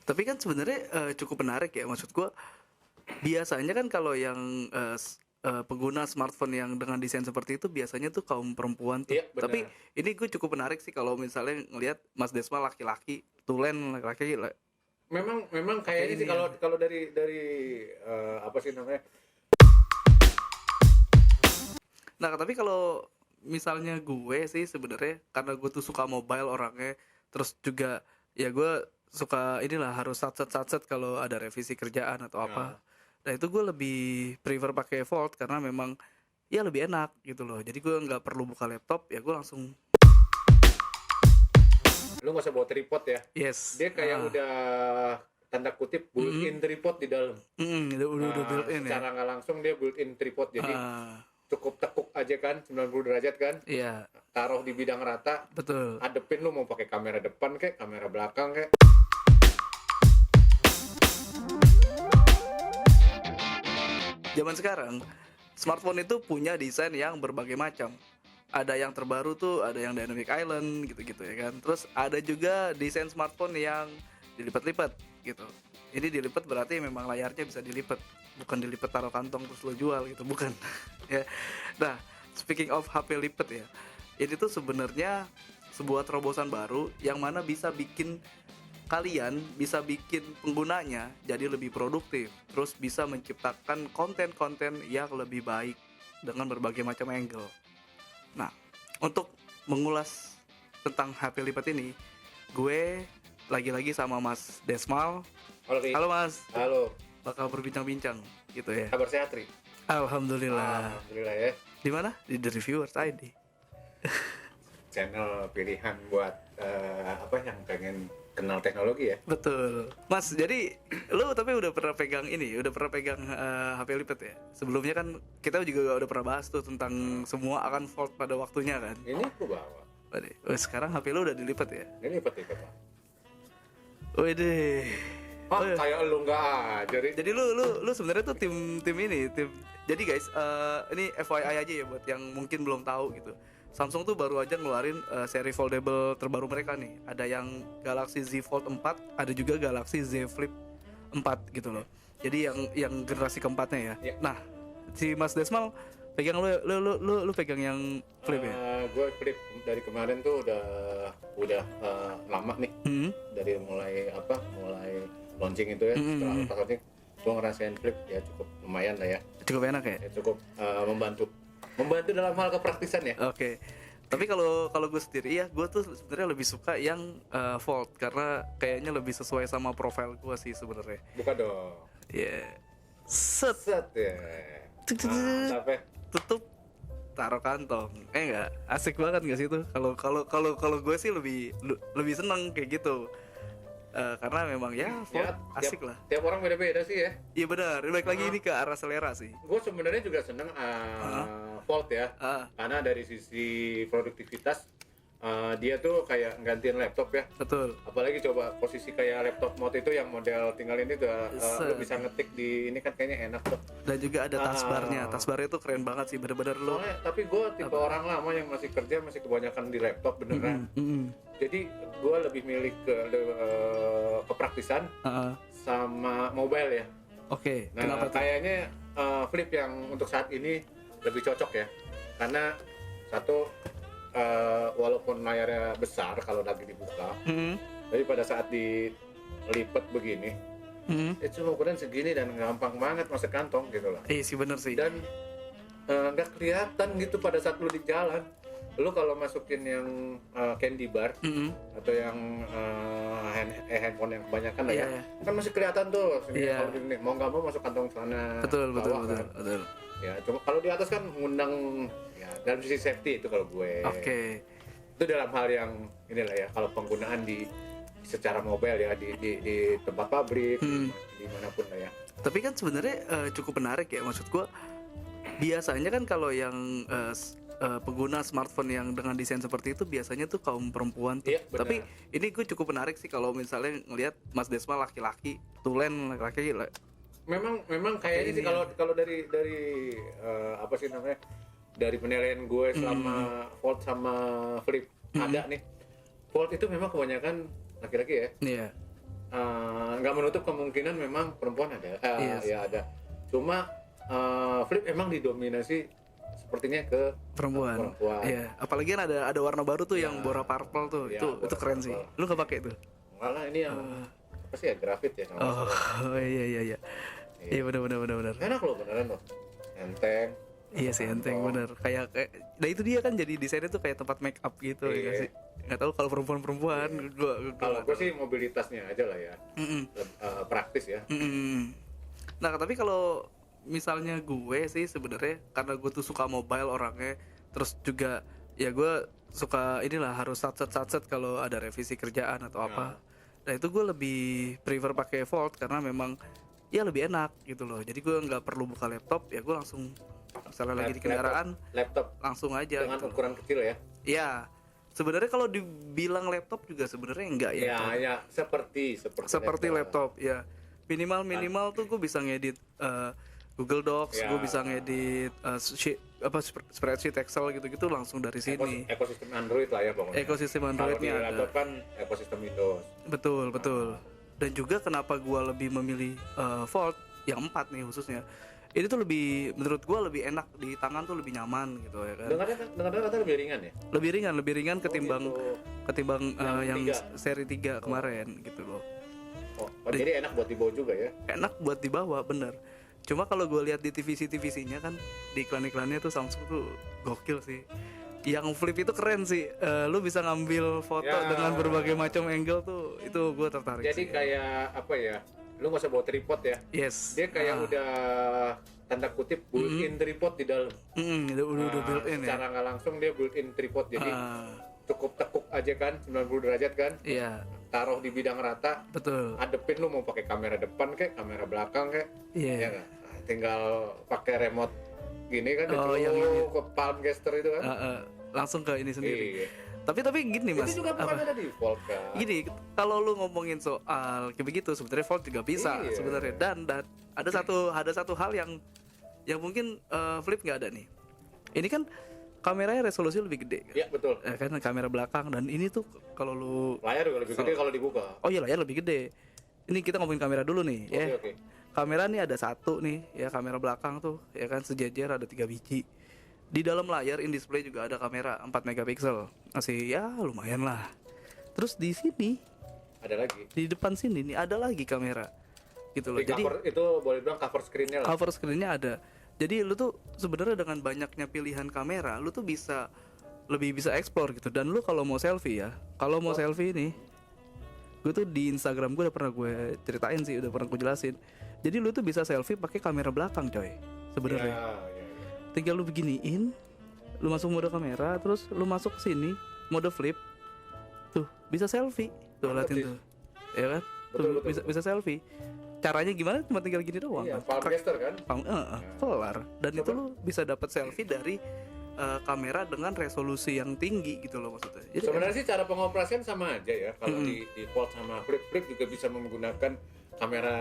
Tapi kan sebenarnya cukup menarik ya, maksud gua biasanya kan kalau yang pengguna smartphone yang dengan desain seperti itu biasanya tuh kaum perempuan tuh. Iya Tapi benar. ini gue cukup menarik sih kalau misalnya ngelihat Mas Desma laki-laki, Tulen laki-laki Memang pakai kayaknya ini sih ya. kalau dari apa sih namanya. Nah, tapi kalau misalnya gue sih sebenarnya karena gue tuh suka mobile orangnya, terus juga ya gue suka inilah harus satset kalau ada revisi kerjaan atau apa. Nah, Nah itu gue lebih prefer pakai Volt karena memang ya lebih enak gitu loh. Jadi gue nggak perlu buka laptop, ya gue langsung lu nggak usah bawa tripod ya. yes. Dia kayak udah tanda kutip built-in tripod di dalam. Udah built Nah, in ya. secara nggak langsung dia built-in tripod. Jadi cukup tekuk aja kan 90 derajat kan. Iya Taruh di bidang rata, betul. hadepin lu mau pakai kamera depan kayak kamera belakang kayak. Zaman sekarang smartphone itu punya desain yang berbagai macam. Ada yang terbaru tuh, ada yang dynamic island gitu-gitu ya kan. Terus ada juga desain smartphone yang dilipat-lipat gitu. Ini dilipat berarti memang layarnya bisa dilipat, bukan dilipat taruh kantong terus lo jual gitu, bukan. Ya. Nah, speaking of HP lipat ya. Ini tuh sebenarnya sebuah terobosan baru yang mana bisa bikin kalian bisa bikin penggunanya jadi lebih produktif, terus bisa menciptakan konten-konten yang lebih baik dengan berbagai macam angle. Nah, untuk mengulas tentang HP lipat ini, gue lagi-lagi sama Mas Desmal. Halo Ri. Halo Mas, Halo. bakal berbincang-bincang gitu ya. Kabar sehat Ri? Alhamdulillah. Alhamdulillah ya. Di mana? Di The Reviewers ID. Channel pilihan buat apa yang pengen kenal teknologi ya. Betul. Mas, jadi lu tapi udah pernah pegang HP lipat ya? Sebelumnya kan kita juga udah pernah bahas tuh tentang semua akan fault pada waktunya kan. Ini aku bawa. Waduh, sekarang HP lu udah dilipat ya? Ini lipat-lipat Pak. Waduh. Kayak lu nggak aja Ri. Jadi lu sebenarnya tuh tim ini, tim. Jadi guys, ini FYI aja ya buat yang mungkin belum tahu gitu. Samsung tuh baru aja ngeluarin seri foldable terbaru mereka nih. Ada yang Galaxy Z Fold 4, ada juga Galaxy Z Flip 4 gitu loh. Jadi yang generasi keempatnya ya. Ya. Nah, si Mas Desmal pegang lu pegang yang Flip ya? Gue flip dari kemarin tuh udah lama nih. Dari mulai launching itu ya. Setelah pas launching gue ngerasain flip ya cukup lumayan lah ya. Cukup enak ya? Ya cukup membantu dalam hal kepraktisan ya. Oke. Tapi kalau gue sendiri ya, gue tuh sebenarnya lebih suka yang Fold karena kayaknya lebih sesuai sama profil gue sih sebenarnya. Buka dong. Ya. Set. Set ya. Sampai Tutup, taruh kantong. Enggak, asik banget nggak sih itu? Kalau gue sih lebih seneng kayak gitu. Karena memang ya Fold asik lah. Tiap orang beda-beda sih ya. Iya benar. Baik lagi ini ke arah selera sih. Gue sebenarnya juga seneng Fold ya. Karena dari sisi produktivitas dia tuh kayak gantiin laptop ya. Betul. Apalagi coba posisi kayak laptop mode itu yang model tinggal ini tuh lu bisa ngetik di ini kan kayaknya enak tuh. Dan juga ada taskbarnya. Taskbarnya tuh keren banget sih, bener-bener lo. Soalnya tapi gue tipe orang lama yang masih kerja masih kebanyakan di laptop beneran. Jadi gue lebih milih ke kepraktisan sama mobile ya. Oke. Nah, Kenapa tuh? kayaknya Flip yang untuk saat ini lebih cocok ya. Karena satu walaupun layarnya besar kalau lagi dibuka, tapi pada saat dilipat begini, cuma ukuran segini dan gampang banget masuk kantong gitu loh. Iya sih bener sih. Dan nggak kelihatan gitu pada saat lu di jalan. Lu kalau masukin yang candy bar atau yang handphone yang kebanyakan lah ya, kan masih kelihatan tuh. Kalau gini, mau nggak mau masuk kantong celana. Betul. Ya, cuma kalau di atas kan mengundang ya dalam sisi safety itu kalau gue. Oke. Itu dalam hal yang inilah ya kalau penggunaan di secara mobile ya di tempat pabrik dimanapun lah ya. Tapi kan sebenarnya cukup menarik ya, maksud gua biasanya kan kalau yang pengguna smartphone yang dengan desain seperti itu biasanya tuh kaum perempuan tuh. Iya, Tapi ini gue cukup menarik sih kalau misalnya ngelihat Mas Desma laki-laki, Tulen laki-laki. Memang kayaknya sih kalau dari apa sih namanya dari penilaian gue selama Fold sama Flip ada nih. Fold itu memang kebanyakan laki-laki ya. Iya. nggak menutup kemungkinan memang perempuan ada, Yes. ya ada. Cuma Flip emang didominasi sepertinya ke perempuan. perempuan. Iya, apalagi kan ada warna baru tuh yang Bora Purple tuh. Iya, itu Bora keren sih. Purple. Lu nggak pakai tuh? Enggak lah, ini yang apa sih ya, grafit ya kalau nggak Oh, salah. iya iya iya. Iya benar. Enak loh beneran loh, enteng. Iya sih enteng bener. Kayak nah itu dia kan jadi desainnya tuh kayak tempat make up gitu ya Iya. nggak sih. Nggak tahu kalau perempuan gua Kalau gue sih mobilitasnya aja lah ya, praktis ya. Nah tapi kalau misalnya gue sih sebenarnya karena gue tuh suka mobile orangnya, terus juga ya gue suka inilah harus satset kalau ada revisi kerjaan atau apa. Nah itu gue lebih prefer pakai Volt karena memang ya lebih enak gitu loh. Jadi gue nggak perlu buka laptop, ya gue langsung misalnya lagi di kendaraan Laptop langsung aja dengan gitu. ukuran kecil ya. Iya. Sebenarnya kalau dibilang laptop juga sebenarnya enggak ya. Ya, Seperti laptop ya. Minimal tuh gue bisa ngedit Google Docs, Ya. gue bisa ngedit spreadsheet Excel gitu-gitu langsung dari sini. Ekosistem Android lah ya pokoknya. Ekosistem Kalau Androidnya di ada. laptop kan ekosistem Windows. Betul. Dan juga kenapa gue lebih memilih Volt yang 4 nih khususnya. Ini tuh menurut gue lebih enak di tangan tuh lebih nyaman gitu ya kan. Dengarnya kata lebih ringan ya. Lebih ringan ketimbang yang tiga. seri 3 kemarin gitu loh. Oh, jadi enak buat dibawa juga ya. Enak buat dibawa bener. Cuma kalau gue lihat di TVC-nya kan di iklan-iklannya tuh Samsung tuh gokil sih. Yang Flip itu keren sih. Lu bisa ngambil foto Ya. dengan berbagai macam angle tuh. Itu gue tertarik Jadi sih. kayak apa ya? Lu nggak usah bawa tripod ya. Yes. Dia kayak udah tanda kutip built-in tripod di dalam. Udah built in ya. Secara nggak langsung dia built-in tripod. Jadi Ah, cukup tekuk aja kan 90 derajat kan. iya, Taruh di bidang rata. betul. Adepin lu mau pakai kamera depan kayak kamera belakang kayak. Iya. Ya nggak? Nah, tinggal pakai remote gini kan Oh, itu yang ini. ke palm gesture itu kan. Langsung ke ini sendiri. Iya. Tapi gini Mas. Itu juga bukan ada default kan. Gini, kalau lu ngomongin soal kayak begitu sebenarnya Volt juga bisa Iya. sebenarnya, dan ada satu hal yang mungkin Flip nggak ada nih. Ini kan kameranya resolusi lebih gede kan? Iya betul. Kan kamera belakang, dan ini tuh kalau lu Layar juga lebih gede kalau dibuka. oh iya layar lebih gede. Ini kita ngomongin kamera dulu nih ya. Oke. Kamera nih ada satu nih ya, kamera belakang tuh ya kan sejajar ada 3 biji. Di dalam layar in display juga ada kamera 4 megapiksel. Masih ya lumayan lah. Terus di sini Ada lagi. di depan sini nih ada lagi kamera gitu loh. Di Jadi cover, itu boleh bilang cover screen-nya lah. cover screen-nya ada. Jadi lu tuh sebenarnya dengan banyaknya pilihan kamera, lu tuh lebih bisa explore gitu. Dan lu kalau mau selfie ya, ini gue tuh di Instagram gue udah pernah gue ceritain sih, udah pernah gue jelasin. Jadi lu tuh bisa selfie pakai kamera belakang coy sebenarnya. Ya. Tinggal lu beginiin, lu masuk mode kamera, terus lu masuk ke sini mode flip, tuh bisa selfie, tuh Mantep liatin sih. tuh, ya kan? Tuh, Betul. bisa selfie. Caranya gimana? Cuma tinggal gini doang. Iya, kan? palm gesture kan. Kelar. Dan itu lu bisa dapat selfie dari kamera dengan resolusi yang tinggi gitu loh maksudnya. Jadi Sebenarnya sih cara pengoperasian sama aja ya. Kalau di Volt sama Flip juga bisa menggunakan kamera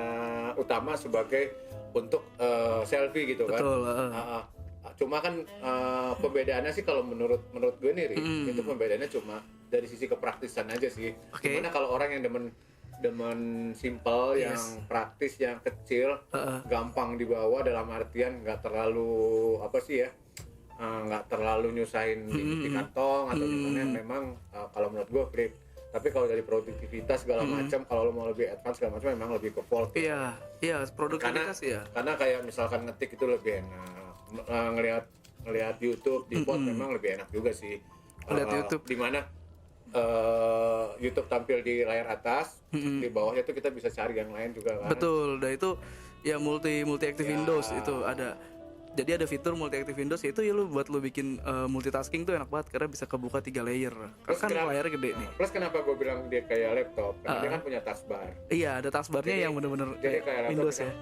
utama sebagai untuk selfie gitu kan. betul. Cuma kan pembedaannya sih kalau menurut gue nih, Ri, itu pembedaannya cuma dari sisi kepraktisan aja sih. Oke. Gimana kalau orang yang demen simple, yang praktis, yang kecil, gampang dibawa dalam artian nggak terlalu apa sih ya, nggak terlalu nyusahin di kantong atau gimana. Memang kalau menurut gue Flip. Tapi kalau dari produktivitas segala macam, kalau lo mau lebih advance segala macam, memang lebih ke Volt. Iya, produktivitas ya. Karena kayak misalkan ngetik itu lebih enak. Ngelihat YouTube di Volt memang lebih enak juga sih. Lihat YouTube. Di mana YouTube tampil di layar atas, di bawahnya tuh kita bisa cari yang lain juga kan. Betul. Dan itu ya multi active Windows itu ada. Jadi ada fitur multi active Windows itu ya lu buat lu bikin multitasking tuh enak banget karena bisa kebuka 3 layer. Terus Kan kenapa- layarnya gede nih. Plus kenapa gue bilang dia kayak laptop? Karena dia kan punya taskbar. Iya, ada taskbarnya yang bener-bener Jadi kayak kayak laptop Windows kan, ya.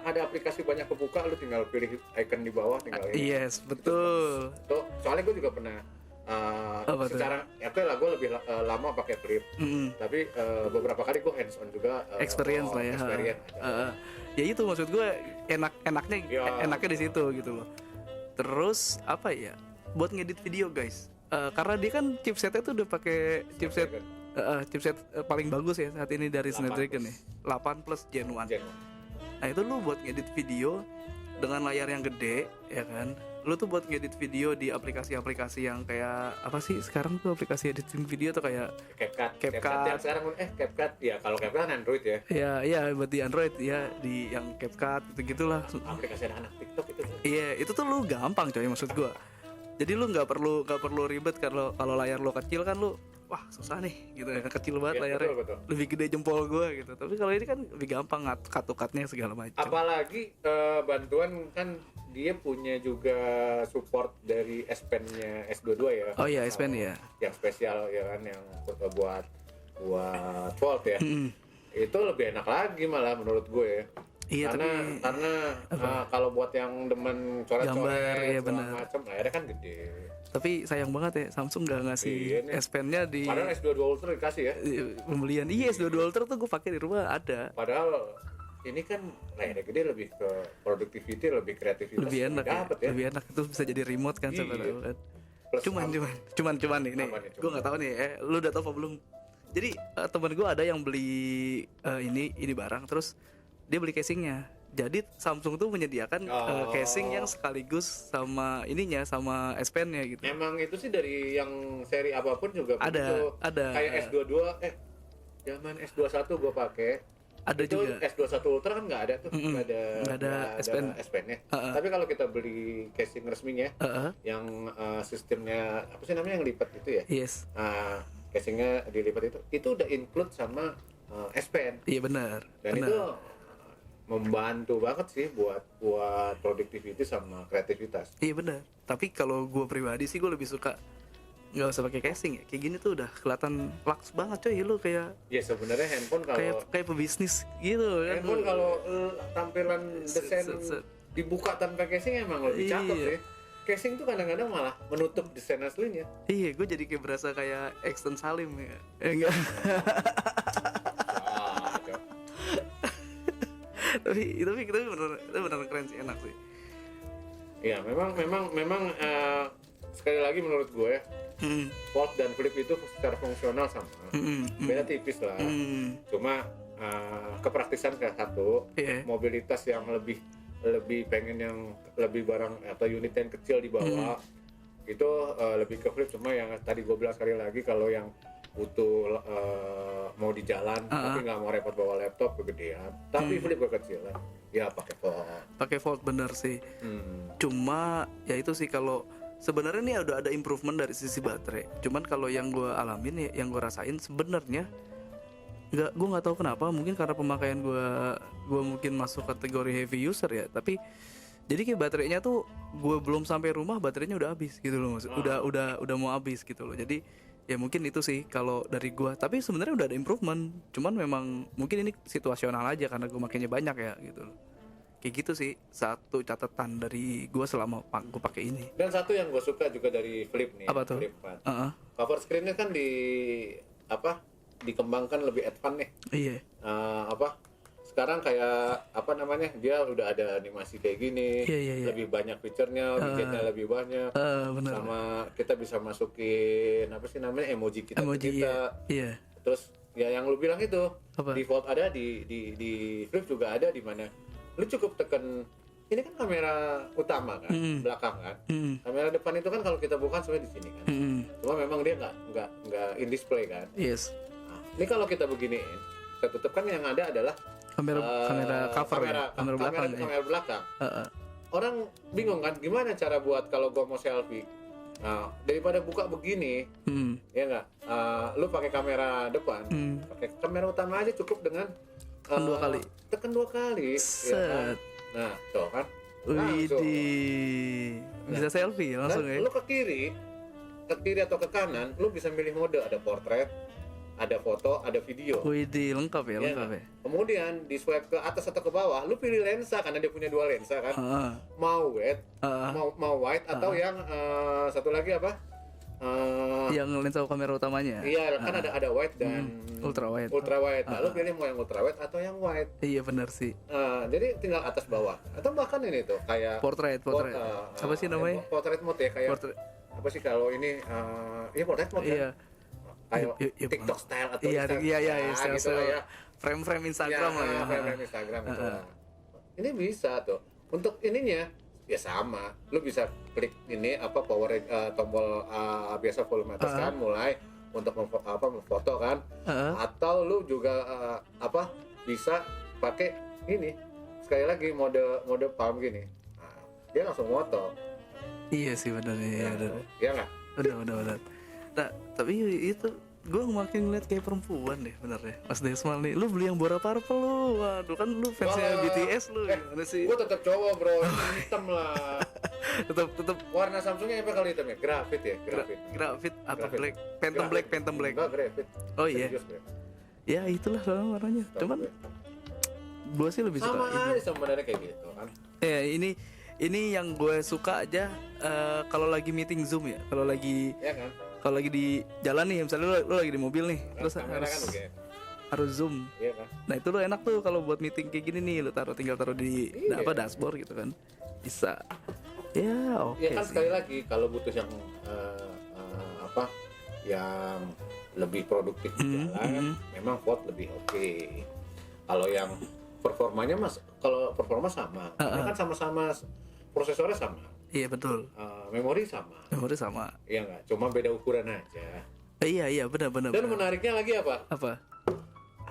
Ada aplikasi banyak kebuka, lu tinggal pilih icon di bawah, tinggal ini. Yes, betul. Tuh, soalnya gue juga pernah Apa tuh? secara ya lah gue lebih lama pakai Flip, tapi beberapa kali gue hands on juga Experience lah ya. experience. Ya itu maksud gue enaknya Ya. enaknya di situ gitu loh. Terus apa ya? Buat ngedit video guys. Karena dia kan chipsetnya tuh udah pakai chipset chipset paling bagus ya saat ini dari 8 Snapdragon plus. nih. 8 plus Gen 1. Gen. Nah itu lu buat ngedit video dengan layar yang gede ya kan. Lu tuh buat ngedit video di aplikasi-aplikasi yang kayak apa sih sekarang tuh aplikasi editing video tuh kayak CapCut yang sekarang CapCut ya, kalau CapCut kan Android ya. ya buat di Android ya, di yang CapCut gitu-gitulah. Aplikasi anak TikTok itu. Iya, itu tuh lu gampang coy maksud gua. Jadi lu nggak perlu ribet kalau layar lu kecil kan lu wah susah nih gitu ya, kecil banget Ya, layarnya. betul. Lebih gede jempol gua gitu. Tapi kalau ini kan lebih gampang cut-cutnya segala macam. Apalagi bantuan kan dia punya juga support dari S Pen-nya S22 ya. Oh iya, S Pen ya. Yang spesial ya kan, yang buat Fold ya. Itu lebih enak lagi malah menurut gue. Iya, karena kalau buat yang demen Gambar, coret-coret iya, segala benar. macam, layarnya kan gede. Tapi sayang banget ya Samsung nggak ngasih Iya nih. S Pen-nya di Padahal S22 Ultra dikasih ya. pembelian. Iya, S22 Ultra tuh gue pakai di rumah ada. Padahal ini kan layarnya gede, lebih ke productivity, lebih kreativitas. Lebih enak ya. dapet ya. Lebih enak itu bisa jadi remote kan Iya. sebenarnya kan. Plus Cuman nih, Apa nih, gue nggak tahu nih, lu udah tahu apa belum? Jadi temen gue ada yang beli ini barang, terus dia beli casingnya. Jadi Samsung tuh menyediakan casing yang sekaligus sama ininya, sama S Pen-nya gitu. Emang itu sih dari yang seri apapun juga begitu. Ada. Kayak S22, zaman S21 gue pakai. Ada itu juga. S21 Ultra kan nggak ada tuh, nggak ada S Pen. S Pen-nya. Tapi kalau kita beli casing resminya, yang sistemnya apa sih namanya yang lipat itu ya? Yes. Casingnya dilipat itu udah include sama S Pen. Iya benar. Dan itu membantu banget sih buat productivity sama kreativitas. Iya benar. Tapi kalau gue pribadi sih gue lebih suka nggak usah pakai casing ya. Kayak gini tuh udah kelihatan laks banget coy. Lu kayak Ya sebenarnya handphone kalau kayak pebisnis gitu kan. handphone kalau tampilan desain set. dibuka tanpa casing emang lebih cakep Iya. sih. Casing tuh kadang-kadang malah menutup desain aslinya. Iya, gue jadi kayak berasa kayak Exton Salim ya. Enggak. tapi benar keren sih, enak sih. Iya, memang sekali lagi menurut gue Fold dan Flip itu secara fungsional sama. Beda tipis lah. Cuma kepraktisan kayak satu, Iya. mobilitas yang lebih pengen yang lebih barang atau unit yang kecil dibawa itu lebih ke Flip. Cuma yang tadi gue bilang sekali lagi, kalau yang butuh mau di jalan tapi nggak mau repot bawa laptop kegedean, tapi Flip kekecilan, ya pakai Fold. Pakai Fold bener sih. Cuma ya itu sih, kalau sebenarnya nih udah ada improvement dari sisi baterai. Cuman kalau yang gue alamin ya, yang gue rasain sebenarnya gue nggak tahu kenapa, mungkin karena pemakaian gue mungkin masuk kategori heavy user ya, tapi jadi kayak baterainya tuh gue belum sampai rumah baterainya udah habis gitu loh, maksud udah mau habis gitu loh. Jadi ya mungkin itu sih kalau dari gue, tapi sebenarnya udah ada improvement, cuman memang mungkin ini situasional aja karena gue makainya banyak ya gitu loh. Kayak gitu sih satu catatan dari gue selama gue pakai ini. Dan satu yang gue suka juga dari Flip nih, Apa tuh? Flip 4. Cover screen-nya kan dikembangkan lebih advance nih. Iya. Sekarang kayak apa namanya, dia udah ada animasi kayak gini, Iya. lebih banyak fiturnya, widgetnya lebih banyak, Bener. sama kita bisa masukin apa sih namanya, emoji kita. Iya. Terus ya yang lu bilang itu Apa? default ada di Flip juga ada, di mana lu cukup tekan, ini kan kamera utama kan, belakang kan, kamera depan itu kan kalau kita buka sebenarnya di sini kan, cuma memang dia nggak in display kan. Yes. Nah, ini kalau kita beginiin, kita tutup kan, yang ada adalah Kamera cover ya? Kamera belakang ya? kamera belakang. Orang bingung kan, gimana cara buat kalau gua mau selfie. Nah, daripada buka begini, ya nggak, lu pakai kamera depan, pakai kamera utama aja cukup dengan tekan dua kali, ya kan? Set. Nah, tuh kan, langsung. Widih. Bisa selfie ya langsung Dan ya? lu ke kiri atau ke kanan, lu bisa milih mode, ada portrait, ada foto, ada video. Widih, lengkap ya, Ya lengkap kan? ya. Kemudian di swipe ke atas atau ke bawah, lu pilih lensa karena dia punya dua lensa kan. Mau wide, mau wide atau yang satu lagi apa? Yang lensa kamera utamanya. Iya, kan ada wide dan Ultra wide. Ultra wide. Nah, lu pilih mau yang ultra wide atau yang wide. Iya benar sih. Jadi tinggal atas bawah. Atau bahkan ini tuh kayak Portrait. Apa sih namanya? Portrait mode ya, kayak Portrait. apa sih kalau ini? Iya, portrait mode Iya. kan. kayak Iya, TikTok style atau iya, Instagram iya, gitu lah ya. frame-frame Instagram lah ya. Frame Instagram itu lah. Ini bisa tuh. Untuk ininya ya sama. Lu bisa klik ini power tombol biasa volume atas kan mulai untuk memfoto kan. Atau lu juga bisa pakai ini. Sekali lagi mode palm gini. Nah, dia langsung foto. Iya sih benar ya. Iya nggak? Benar. Nah, tapi itu gue makin ngeliat kayak perempuan deh bener deh Mas Desmal nih. Lu beli yang Bora Purple lu. Waduh kan lu fansnya BTS lu. Gimana sih? Gue tetap cowok bro, hitam lah. tetap Warna Samsungnya apa kali hitam ya? Graphite ya? Graphite apa Graphite. Phantom Black. Enggak, Graphite. Oh iya. Serius, bro. Ya itulah soalnya warnanya. Cuman gue sih lebih suka sama ini. aja sebenarnya kayak gitu kan. Ini yang gue suka aja kalau lagi meeting Zoom ya. Kalau lagi di jalan nih, misalnya lu lagi di mobil nih, terus harus Zoom. Iya kan? Nah itu lo enak tuh kalau buat meeting kayak gini nih, lu tinggal taruh di dashboard gitu kan, bisa. Ya oke. Ya kan sih. sekali lagi kalau butuh yang yang lebih produktif di jalan, memang Volt lebih oke. Kalau yang performanya kalau performa sama, karena kan sama-sama prosesornya sama. Iya betul. Memori sama. Iya nggak? Cuma beda ukuran aja. Iya benar. Dan menariknya lagi apa? Apa?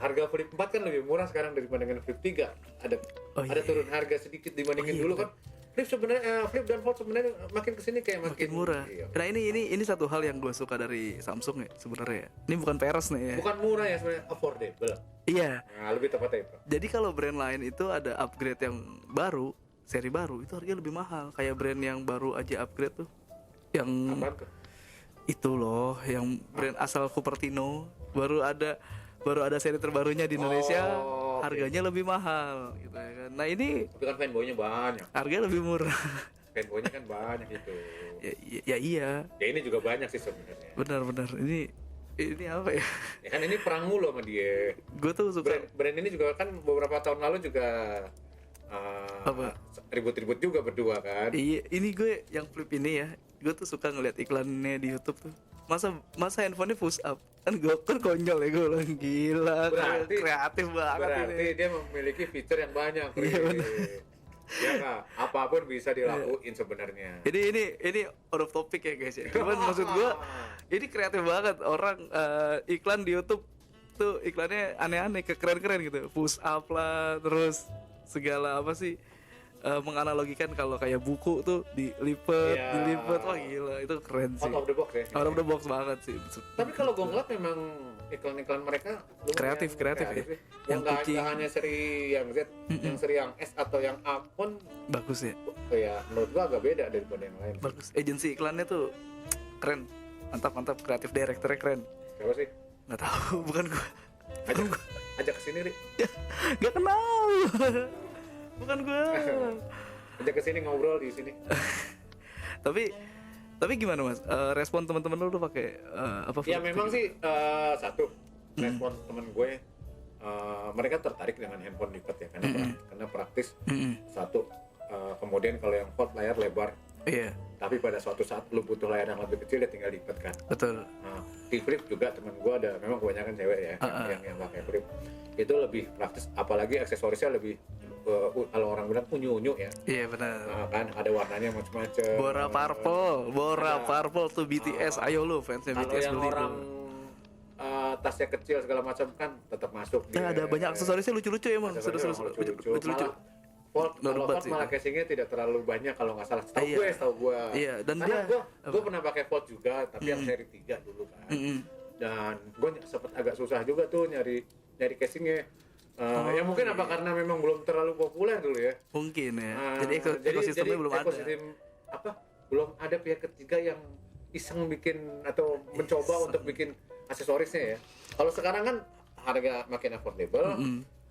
Harga Flip 4 kan lebih murah sekarang daripada dengan Flip 3. Ada turun harga sedikit dibandingin dulu kan. Flip dan Fold sebenarnya makin kesini kayak makin murah. Iya. Nah ini satu hal yang gue suka dari Samsung ya sebenarnya. Ini bukan peres nih ya. Bukan murah ya sebenarnya, affordable. Iya. Nah, lebih tepatnya itu. Jadi kalau brand lain itu ada upgrade yang baru, seri baru itu harganya lebih mahal. Kayak brand yang baru aja upgrade tuh, yang Apaan tuh? itu loh, yang brand asal Cupertino baru ada seri terbarunya di Indonesia, harganya lebih mahal gitu ya kan. Nah ini Tapi kan fanboy-nya banyak. harganya lebih murah. Fanboy-nya kan banyak itu. ya iya. Ya ini juga banyak sih sebenarnya. Benar. Ini apa ya? Ya kan ini perang mulu sama dia. Gue tuh suka Brand ini juga kan beberapa tahun lalu juga ribut-ribut juga berdua kan. Iya, ini gue yang Flip ini ya, gue tuh suka ngeliat iklannya di YouTube tuh. Masa handphonenya push up, kan gue kan konyol ya, gue bilang gila, kreatif banget berarti ini. dia memiliki fitur yang banyak. Iya, benar. Ya nggak, apapun bisa dilakuin sebenarnya. Ini out of topic ya guys ya. Cuman maksud gue, ini kreatif banget orang iklan di YouTube tuh iklannya aneh-aneh, keren-keren gitu, push up lah, terus segala apa sih. Menganalogikan kalau kayak buku tuh dilipet, wah gila, itu keren sih. Out of the box ya. Out of the box banget sih. Tapi kalau gue ngeliat memang iklan-iklan mereka kreatif ya. Yang nggak hanya seri yang Z, yang seri yang S atau yang A pun bagus ya. Ya menurut gue agak beda daripada yang lain. Bagus. Agensi iklannya tuh keren, mantap. Kreatif direkturnya keren. Siapa sih? Nggak tahu, bukan gue. Ajak kesini Rik. Nggak kenal. Bukan gue. Ajak kesini ngobrol di sini. tapi gimana mas? Respon teman-teman lu pakai apa? Ya memang sih satu respon temen gue, mereka tertarik dengan handphone lipat ya karena praktis. Satu, kemudian kalau yang Fold layar lebar. Iya. Tapi pada suatu saat lu butuh layar yang lebih kecil, dia tinggal lipat kan. Betul. Nah, di Flip juga temen gue ada, memang kebanyakan cewek ya yang pakai Flip. Itu lebih praktis, apalagi aksesorisnya lebih kalau orang bilang unyu-unyu ya. Iya benar. Nah, kan ada warnanya macam-macam. Bora Purple tuh BTS. Ayo lu fansnya BTS yang beli orang tasnya kecil segala macam kan tetap masuk. Ada banyak aksesorisnya lucu-lucu emang. Lucu-lucu. Fold malah casingnya tidak terlalu banyak kalau nggak salah. Setahu gue. Iya. Dan karena gue pernah pakai Fold juga, tapi yang seri 3 dulu kan. Dan gue sempat agak susah juga tuh nyari casingnya. Ya mungkin apa karena memang belum terlalu populer dulu ya. Mungkin ya. Jadi ekosistemnya belum ada. Belum ada pihak ketiga yang iseng bikin atau mencoba untuk bikin aksesorisnya ya. Kalau sekarang kan harga makin affordable.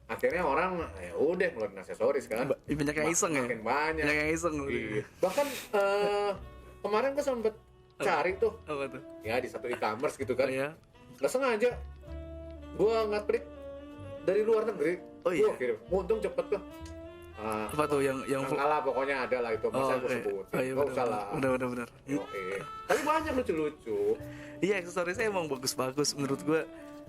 Akhirnya orang ya udah ngeluarin aksesoris kan. Banyak yang iseng ya. Makin banyak. Banyak yang iseng. Iya. Bahkan kemarin gue sempet cari tuh. Apa tuh? Ya di satu e-commerce gitu kan. Iya. Nggak sengaja gue nge-klik dari luar negeri. Oh iya. Gue kirim. Untung cepet tuh. Apa tuh yang Angkala pokoknya ada lah itu, masa gue sebut. Oh iya, Nggak usah lah. benar. Tapi banyak lucu-lucu. Iya, aksesorisnya emang bagus-bagus menurut gue.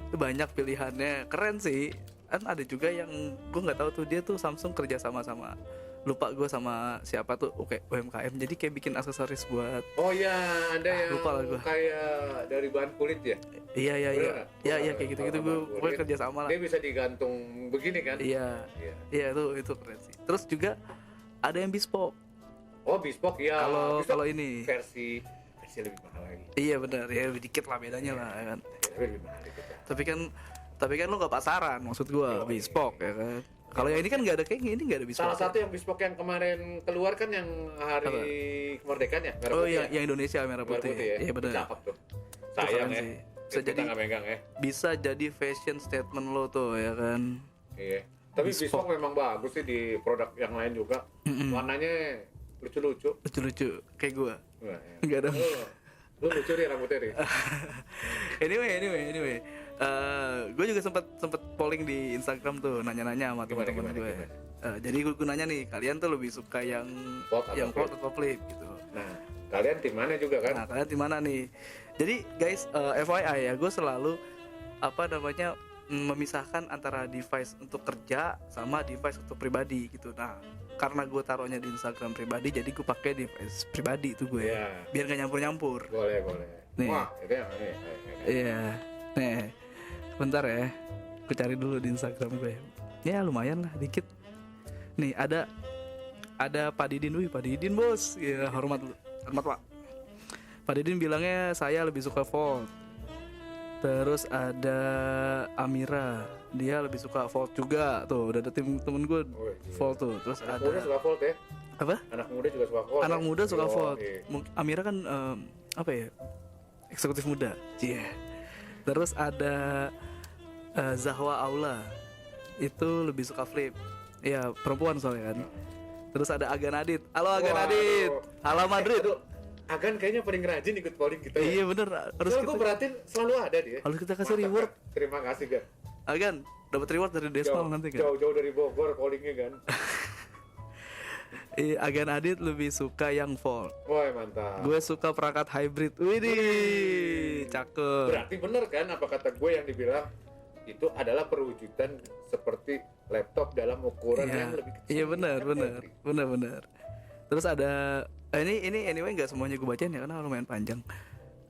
Itu banyak pilihannya, keren sih. Kan ada juga yang gue nggak tahu tuh, dia tuh Samsung kerja sama lupa gue sama siapa tuh, oke, UMKM, jadi kayak bikin aksesoris buat. Oh iya, ada yang lupa lah gua. kayak dari bahan kulit ya. Iya Bener nggak? iya kayak gitu gue Kulit. kerja sama lah. Dia bisa digantung begini kan? Iya itu keren sih. Terus juga ada yang bespoke. Oh bespoke ya. Kalau ini versi lebih mahal lagi. iya benar ya, lebih dikit lah bedanya lah ya kan. Tapi lebih mahal dikit ya. Tapi kan lo nggak pasaran, maksud gue bespoke ya kan. Kalau yang ini kan nggak ada, kayaknya ini nggak ada bespoke. Salah satu yang bespoke yang kemarin keluar kan yang hari kemerdekaan ya, merah Oh putih iya, ya? yang Indonesia merah putih. ya. Iya benar. Cakep tuh. Sayang ya. sih. Bisa Kita jadi nggak megang ya. bisa jadi fashion statement lo tuh ya kan. Iya. Tapi Bespoke. bespoke memang bagus sih di produk yang lain juga. Warnanya lucu-lucu. Lucu-lucu kayak gue. Wah, ya. Nggak ada. Lu lucu nih rambutnya nih. Anyway. Gue juga sempet polling di Instagram tuh, nanya-nanya sama teman-teman gue. Jadi gue nanya nih, kalian tuh lebih suka yang fold atau flip gitu. Nah, kalian tim mana juga kan? Nah, kalian di mana nih? Jadi guys, FYI ya, gue selalu memisahkan antara device untuk kerja sama device untuk pribadi gitu. Nah, karena gue taruhnya di Instagram pribadi, jadi gue pakai device pribadi itu gue. Iya. Biar gak nyampur-nyampur. Boleh. Nih. Wah, itu yang ini. Iya. Nih. Bentar ya. Gue cari dulu di Instagram gue. Ya lumayan lah, dikit. Nih ada Pak Didin. Wih, Pak Didin bos. Ya hormat Pak. Pak Didin bilangnya saya lebih suka fold. Terus ada Amira, dia lebih suka fold juga. Tuh udah ada temen gue fold tuh. Terus Anak ada muda suka fold ya? apa? Anak muda juga suka fold. Anak muda suka fold. Iya. Amira kan apa ya? Eksekutif muda. Iya. Terus ada Zahwa Aula. Itu lebih suka flip. Iya, perempuan soalnya kan. Terus ada Agan Adit. Halo Agan Adit. Halo Madrid. Itu Agan kayaknya paling rajin ikut polling kita. Iya bener, harus Gue perhatiin selalu ada dia. harus kita kasih reward. Kan? Terima kasih Gan. Agan, dapat reward dari Desmal nanti kan. Jauh-jauh dari Bogor pollingnya kan. Agan Adit lebih suka yang fold. Wah mantap. Gue suka perangkat hybrid. Widih, cakep. Berarti bener kan apa kata gue yang dibilang itu adalah perwujudan seperti laptop dalam ukuran yang lebih kecil. Iya benar. Terus ada ini anyway nggak semuanya gue bacain ya karena lumayan panjang.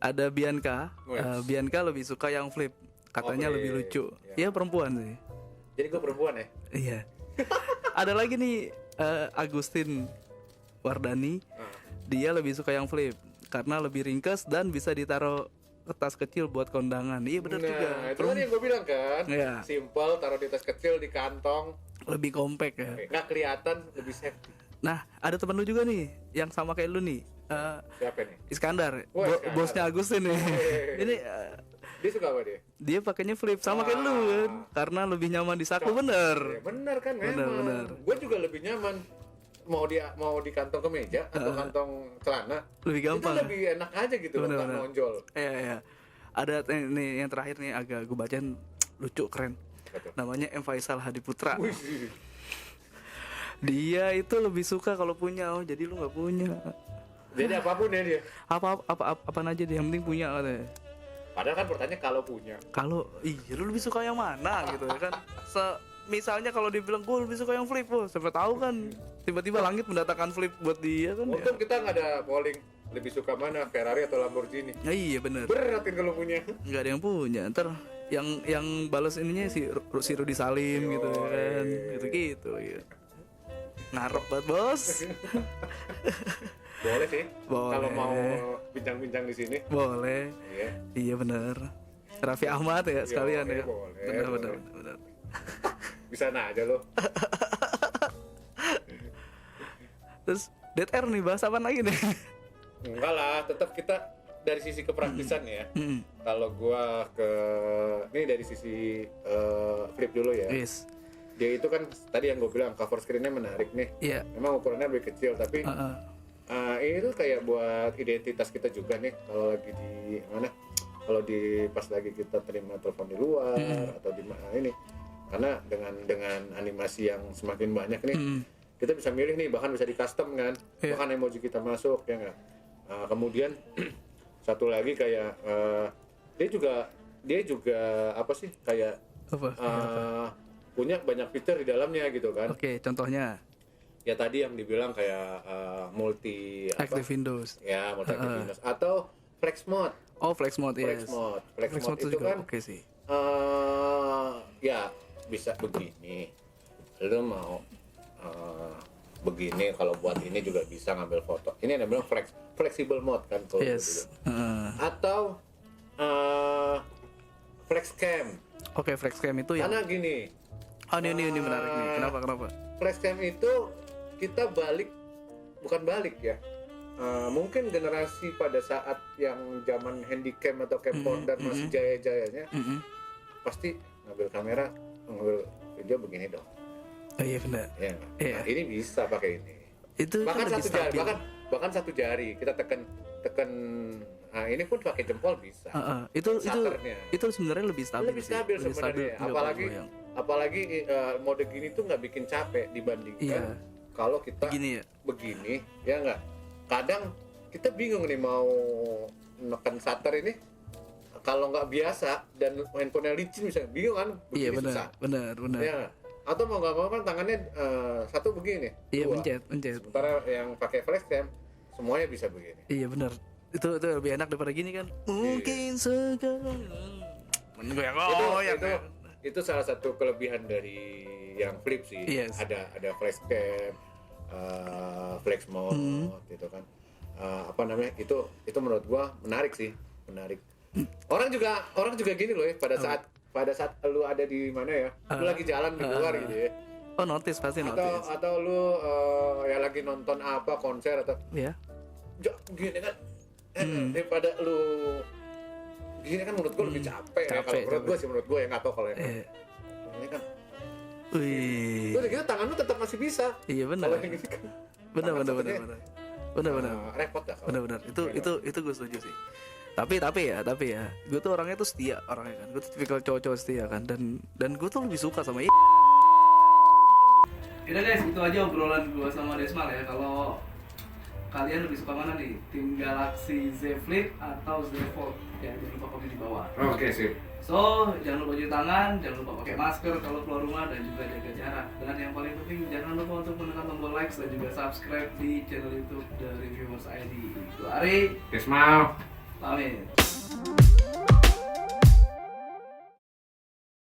Ada Bianca. Bianca lebih suka yang flip. Katanya lebih lucu. Iya perempuan sih. Jadi gue perempuan ya? Iya. Ada lagi nih Agustin Wardani. Dia lebih suka yang flip karena lebih ringkas dan bisa ditaruh tas kecil buat kondangan. Iya benar juga. Nah itu kan yang gue bilang kan. Iya. Simple, taruh di tas kecil di kantong. Lebih compact ya. Nggak kelihatan, lebih safety. Nah, ada temen lu juga nih yang sama kayak lu nih. Siapa nih? Iskandar, Wah, Iskandar. bosnya Agustin nih. Ini Dia suka apa dia? dia pakainya flip sama kayak lu kan, karena lebih nyaman di saku. Ya, Bener. bener kan memang. Bener. Gue juga lebih nyaman mau di kantong kemeja atau kantong celana. Lebih gampang. Itu lebih enak aja gitu loh, nggak nonjol. Iya. Ada nih yang terakhir nih agak gue bacain, lucu keren. Betul. Namanya M Faisal Hadiputra. Wih, Dia itu lebih suka kalau punya, jadi lu nggak punya. jadi apapun ya dia. Apaan aja dia, yang penting punya katanya. Padahal kan pertanyaan kalau punya. Kalau lu lebih suka yang mana gitu ya kan. Misalnya kalau dibilang gue lebih suka yang flip, siapa tahu kan tiba-tiba langit mendatangkan flip buat dia kan. Untung kita nggak ada polling lebih suka mana, Ferrari atau Lamborghini. Ya, iya bener. Beratin kalau punya. Nggak ada yang punya. Ntar yang balas ininya si Rudi Salim gitu kan. Gitu ya. Ngarep banget bos. Boleh sih. Boleh. Kalau mau bincang-bincang di sini. Boleh. Iya bener. Raffi Ahmad ya sekalian ya. Boleh. Bener. Bisa aja lo. Terus Dead Air nih, bahas apa lagi nih? Enggak lah, tetap kita dari sisi kepraktisan ya. Kalau gua ini dari sisi flip dulu ya. Yes. Dia itu kan tadi yang gue bilang cover screen-nya menarik nih. Iya. Memang ukurannya lebih kecil tapi ini tuh kayak buat identitas kita juga nih kalau lagi di mana? Kalau pas lagi kita terima telepon di luar atau di mana ini. Karena dengan animasi yang semakin banyak nih, kita bisa milih nih, bahkan bisa di custom kan, Iya. bahkan emoji kita masuk ya nggak. Kemudian satu lagi kayak dia juga apa sih kayak Apa? punya banyak fitur di dalamnya gitu kan. Oke, contohnya Ya tadi yang dibilang kayak multi Active Windows. ya multi active Windows atau flex mode. Oh, Flex Mode, Flex yes. mode Flex Mode itu juga kan oke sih. ya bisa begini, lu mau begini, kalau buat ini juga bisa ngambil foto. Ini yang bilang flexible mode kan kalau Yes. gitu. Atau flex cam. Oke, Flex Cam itu yang Karena gini, ini menarik nih. Kenapa? flex cam itu kita bukan balik ya. Mungkin generasi pada saat yang zaman handycam atau camcorder masih jaya-jayanya, pasti ngambil kamera, ngambil video begini dong. Oh iya benar. Ya, Iya. nah, ini bisa pakai ini. Itu Bahkan kan lebih satu jari, stabil. bahkan satu jari kita tekan. Nah, ini pun pakai jempol bisa. Itu Shutternya. sebenarnya lebih stabil. Lebih sih. stabil Lebih sebenarnya. nggak Apalagi goyang. apalagi mode gini tuh nggak bikin capek dibandingkan Iya. kalau kita Begini ya. begini, ya nggak. Kadang kita bingung nih mau neken shutter ini, kalau nggak biasa dan handphonenya licin misalnya, bingung kan? Iya Begini benar, susah. benar. Ya nggak? Atau mau nggak mau kan tangannya satu begini, Iya dua. pencet. Sementara yang pakai flashcam semuanya bisa begini. Iya benar. Itu lebih enak daripada gini kan. Mungkin sekarang. Goyang. Itu salah satu kelebihan dari yang flip sih. Yes. Ada flashcam, flex mode gitu kan. Apa namanya? Itu menurut gua menarik sih, menarik. Orang juga gini loh ya, pada saat lu ada di mana ya, lu lagi jalan di luar gitu ya. Oh, pasti notice. Atau lu ya lagi nonton apa, konser atau Iya. gini kan. Daripada lu gini kan menurut gua lebih capek ya. Kalau menurut gua ya nggak tahu kalau yang ini kan. Wih. Terus gitu tangan lu tetap masih bisa. Iya benar. Kalau yang gini kan Benar. repot dah kalau. Benar. Itu gue setuju sih. Tapi ya, gue tuh orangnya tuh setia orangnya kan. Gue tuh tipikal cowok setia kan, dan gue tuh lebih suka sama Udah guys, itu aja obrolan gue sama Desmal ya. Kalau kalian lebih suka mana nih? Tim Galaxy Z Flip atau Z Fold? Ya, jangan lupa komen di bawah. Oke sip. So, jangan lupa cuci tangan, jangan lupa pakai masker kalau keluar rumah, dan juga jaga jarak. Dan yang paling penting, jangan lupa untuk menekan tombol like dan juga subscribe di channel YouTube The Reviewers ID. Itu Ari, Yes, mau. pamit.